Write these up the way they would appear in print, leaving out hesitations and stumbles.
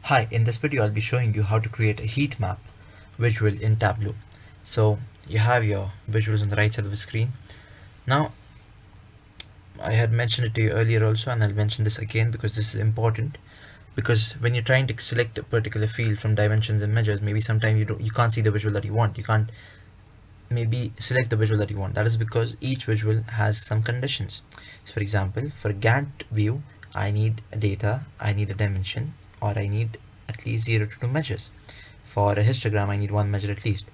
Hi, in this video I'll be showing you how to create a heat map visual in Tableau. So you have your visuals on the right side of the screen. Now I had mentioned it to you earlier also, and I'll mention this again because this is important. Because when you're trying to select a particular field from dimensions and measures, maybe sometimes you can't see the visual that you want. You can't maybe select the visual that you want. That is because each visual has some conditions. So for example, for a Gantt view, I need data, I need a dimension, or I need at least 0 to 2 measures. For a histogram, I need one measure at least.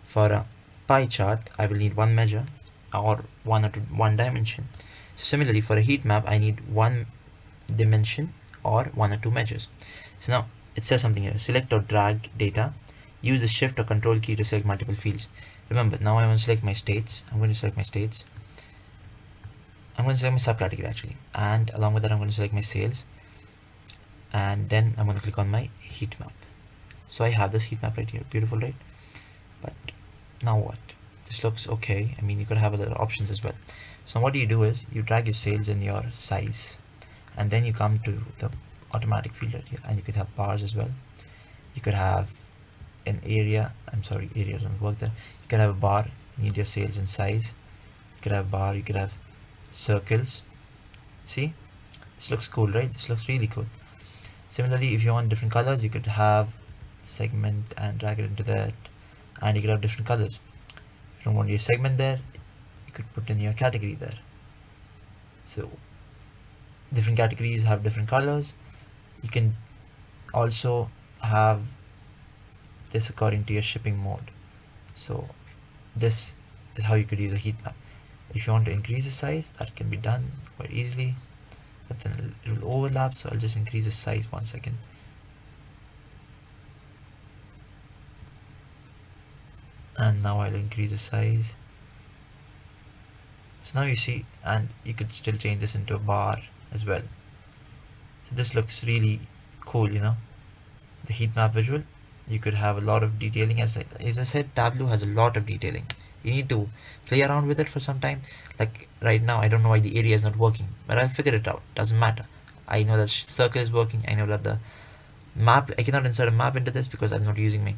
For a pie chart, I will need one measure or one dimension. So similarly, for a heat map, I need one dimension or one or two measures. So now it says something here: select or drag data, use the shift or control key to select multiple fields. Remember, now I want to select my states. I'm going to select my states. I'm going to select my subcategory actually, and along with that I'm going to select my sales, and then I'm going to click on my heat map. So I have this heat map right here. Beautiful, right? But now what? This looks okay. I mean, you could have other options as well. So what you do is you drag your sales and your size, and then you come to the automatic field right here, and you could have bars as well. You could have an area. I'm sorry, area doesn't work there. You could have a bar. You need your sales and size. You could have bar. You could have circles. See, this looks cool, right? This looks really cool. Similarly, if you want different colors, you could have segment and drag it into that, and you could have different colors. If you don't want your segment there, you could put in your category there. So different categories have different colors. You can also have this according to your shipping mode. So this is how you could use a heat map. If you want to increase the size, that can be done quite easily, but then it will overlap, so I'll just increase the size 1 second. And now I'll increase the size. So now you see, and you could still change this into a bar as well. So this looks really cool, you know, the heat map visual. You could have a lot of detailing. As I said, Tableau has a lot of detailing. You need to play around with it for some time. Like right now, I don't know why the area is not working, but I'll figure it out. Doesn't matter. I know that circle is working. I know that the map, I cannot insert a map into this because I'm not using my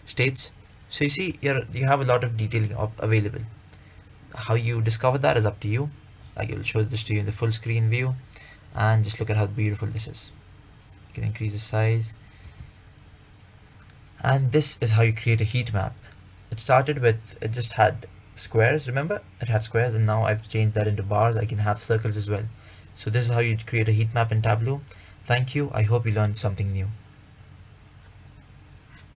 states. So you see, you have a lot of detailing available. How you discover that is up to you. I will show this to you in the full screen view, and just look at how beautiful this is. You can increase the size, and this is how you create a heat map. It just had squares, remember? It had squares, and now I've changed that into bars. I can have circles as well. So this is how you create a heat map in Tableau. Thank you. I hope you learned something new.